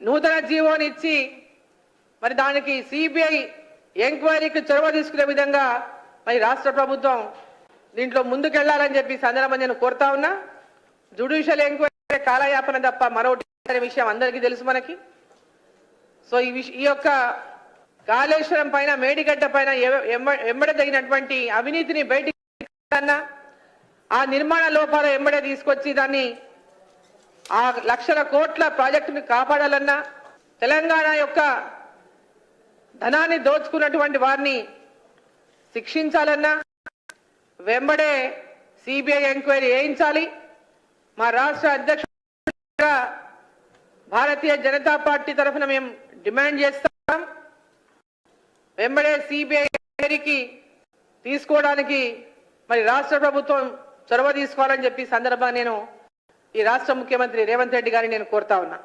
నూతన జీవోని ఇచ్చి మరి దానికి సిబిఐ ఎంక్వైరీకి చొరవ తీసుకునే విధంగా మరి రాష్ట్ర ప్రభుత్వం దీంట్లో ముందుకెళ్లాలని చెప్పి సందర్భంగా నేను కోరుతా ఉన్నా. జ్యుడిషియల్ ఎంక్వైరీ కాలయాపన తప్ప మరొకటి విషయం అందరికీ తెలుసు మనకి. సో ఈ యొక్క కాళేశ్వరం పైన మేడిగడ్డ పైన ఎంబడే తగినటువంటి అవినీతిని బయటికి ఆ నిర్మాణ లోపాలు ఎంబడే తీసుకొచ్చి దాన్ని ఆ లక్షల కోట్ల ప్రాజెక్టుని కాపాడాలన్నా, తెలంగాణ యొక్క ధనాన్ని దోచుకున్నటువంటి వారిని శిక్షించాలన్నా వెంబడే సిబిఐ ఎంక్వైరీ చేయించాలి. మా రాష్ట్ర అధ్యక్షుడిగా భారతీయ జనతా పార్టీ తరఫున మేము డిమాండ్ చేస్తాం. వెంబడే సిబిఐ ఎంక్వైరీకి తీసుకోవడానికి మరి రాష్ట్ర ప్రభుత్వం చొరవ తీసుకోవాలని చెప్పి సందర్భంగా నేను ఈ రాష్ట్ర ముఖ్యమంత్రి రేవంత్ రెడ్డి గారిని నేను కోరుతా ఉన్నా.